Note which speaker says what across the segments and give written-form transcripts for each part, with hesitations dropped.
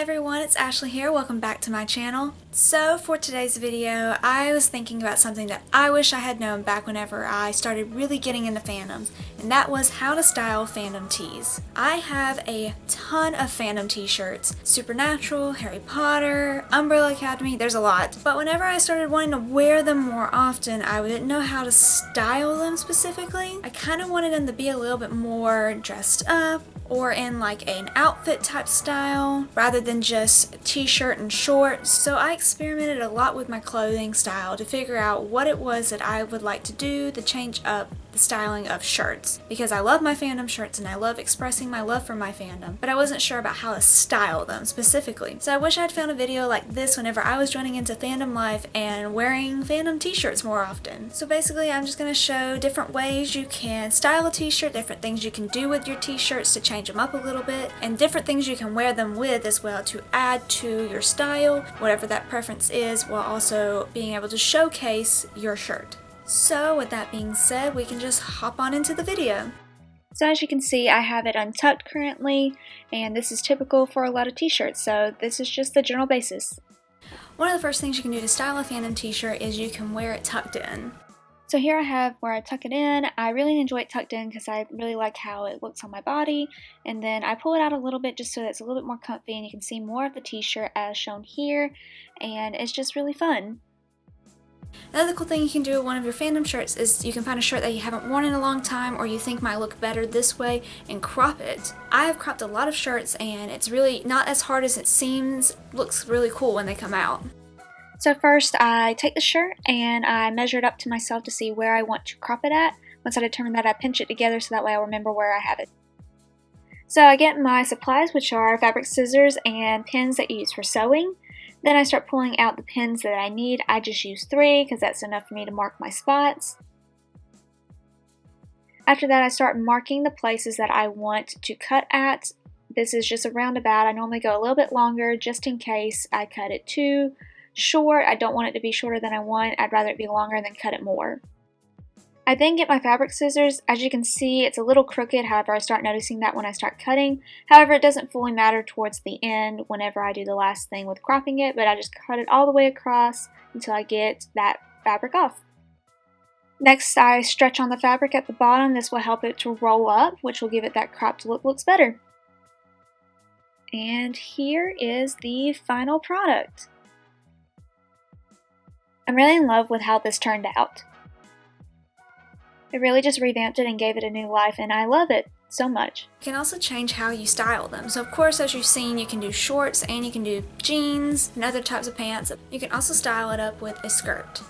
Speaker 1: everyone, it's Ashley here. Welcome back to my channel. So for today's video, I was thinking about something that I wish I had known back whenever I started really getting into fandoms, and that was how to style fandom tees. I have a ton of fandom t-shirts, Supernatural, Harry Potter, Umbrella Academy, there's a lot. But whenever I started wanting to wear them more often, I didn't know how to style them specifically. I kind of wanted them to be a little bit more dressed up, or in like an outfit type style rather than just t-shirt and shorts. So I experimented a lot with my clothing style to figure out what it was that I would like to do to change up the styling of shirts, because I love my fandom shirts and I love expressing my love for my fandom, but I wasn't sure about how to style them specifically. So I wish I'd found a video like this whenever I was joining into fandom life and wearing fandom t-shirts more often. So basically I'm just going to show different ways you can style a t-shirt, different things you can do with your t-shirts to change them up a little bit, and different things you can wear them with as well to add to your style, whatever that preference is, while also being able to showcase your shirt. So with that being said, we can just hop on into the video. So as you can see, I have it untucked currently, and this is typical for a lot of t-shirts, so this is just the general basis. One of the first things you can do to style a fandom t-shirt is you can wear it tucked in. So here I have where I tuck it in. I really enjoy it tucked in because I really like how it looks on my body, and then I pull it out a little bit just so that it's a little bit more comfy and you can see more of the t-shirt as shown here, and it's just really fun. Another cool thing you can do with one of your fandom shirts is you can find a shirt that you haven't worn in a long time or you think might look better this way and crop it. I have cropped a lot of shirts and it's really not as hard as it seems. Looks really cool when they come out. So first I take the shirt and I measure it up to myself to see where I want to crop it at. Once I determine that, I pinch it together so that way I'll remember where I have it. So I get my supplies, which are fabric scissors and pins that you use for sewing. Then I start pulling out the pins that I need. I just use 3 because that's enough for me to mark my spots. After that, I start marking the places that I want to cut at. This is just a roundabout. I normally go a little bit longer just in case I cut it too short. I don't want it to be shorter than I want. I'd rather it be longer than cut it more. I then get my fabric scissors. As you can see, it's a little crooked, however I start noticing that when I start cutting. However, it doesn't fully matter towards the end whenever I do the last thing with cropping it, but I just cut it all the way across until I get that fabric off. Next, I stretch on the fabric at the bottom. This will help it to roll up, which will give it that cropped look. Looks better. And here is the final product. I'm really in love with how this turned out. It really just revamped it and gave it a new life, and I love it so much. You can also change how you style them. So of course, as you've seen, you can do shorts and you can do jeans and other types of pants. You can also style it up with a skirt.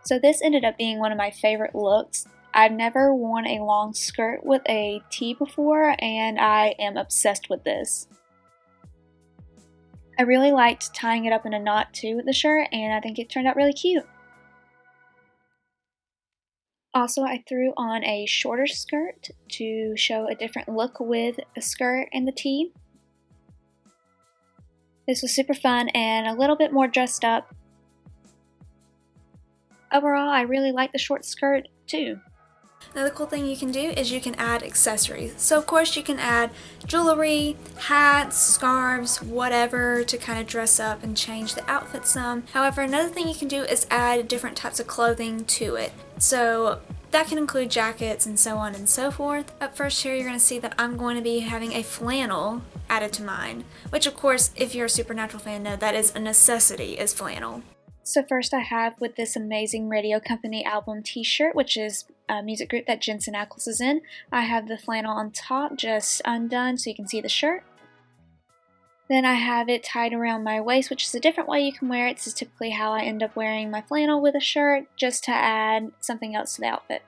Speaker 1: So this ended up being one of my favorite looks. I've never worn a long skirt with a tee before, and I am obsessed with this. I really liked tying it up in a knot too with the shirt, and I think it turned out really cute. Also, I threw on a shorter skirt to show a different look with the skirt and the tee. This was super fun and a little bit more dressed up. Overall, I really like the short skirt too. Another cool thing you can do is you can add accessories. So of course you can add jewelry, hats, scarves, whatever to kind of dress up and change the outfit some. However, another thing you can do is add different types of clothing to it. So that can include jackets and so on and so forth. Up first here, you're going to see that I'm going to be having a flannel added to mine, which of course, if you're a Supernatural fan, know that is a necessity, is flannel. So first I have with this amazing Radio Company album t-shirt, which is a music group that Jensen Ackles is in. I have the flannel on top just undone so you can see the shirt. Then I have it tied around my waist, which is a different way you can wear it. This is typically how I end up wearing my flannel with a shirt, just to add something else to the outfit.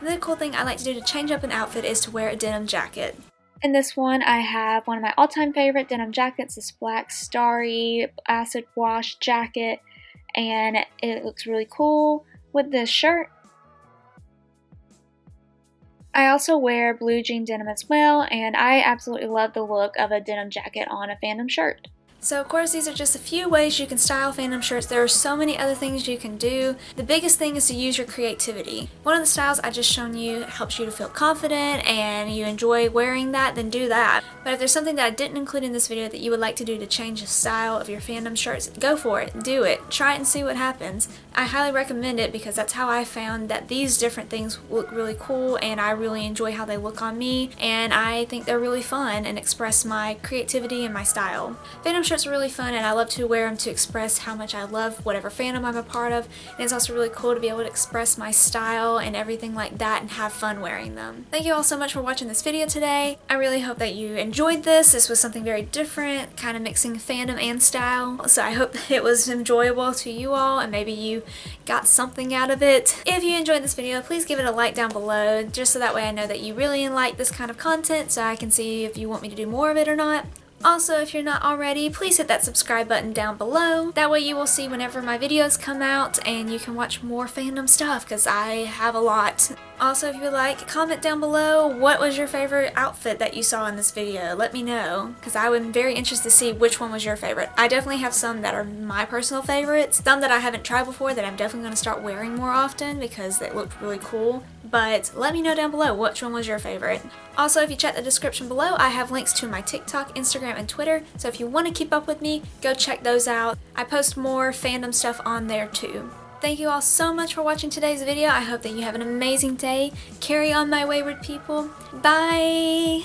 Speaker 1: Another cool thing I like to do to change up an outfit is to wear a denim jacket. In this one, I have one of my all-time favorite denim jackets, this black starry acid wash jacket, and it looks really cool with this shirt. I also wear blue jean denim as well, and I absolutely love the look of a denim jacket on a fandom shirt. So of course these are just a few ways you can style fandom shirts. There are so many other things you can do. The biggest thing is to use your creativity. One of the styles I just shown you helps you to feel confident and you enjoy wearing that, then do that. But if there's something that I didn't include in this video that you would like to do to change the style of your fandom shirts, go for it. Do it. Try it and see what happens. I highly recommend it because that's how I found that these different things look really cool and I really enjoy how they look on me, and I think they're really fun and express my creativity and my style. Fandom shirts are really fun and I love to wear them to express how much I love whatever fandom I'm a part of, and it's also really cool to be able to express my style and everything like that and have fun wearing them. Thank you all so much for watching this video today. I really hope that you enjoyed this. This was something very different, kind of mixing fandom and style, so I hope that it was enjoyable to you all and maybe you got something out of it. If you enjoyed this video, please give it a like down below, just so that way I know that you really like this kind of content so I can see if you want me to do more of it or not. Also, if you're not already, please hit that subscribe button down below. That way you will see whenever my videos come out and you can watch more fandom stuff because I have a lot. Also, if you would like, comment down below what was your favorite outfit that you saw in this video. Let me know because I would be very interested to see which one was your favorite. I definitely have some that are my personal favorites, some that I haven't tried before that I'm definitely going to start wearing more often because they looked really cool. But let me know down below which one was your favorite. Also, if you check the description below, I have links to my TikTok, Instagram, and Twitter, so if you want to keep up with me, go check those out. I post more fandom stuff on there too. Thank you all so much for watching today's video. I hope that you have an amazing day. Carry on, my wayward people. Bye!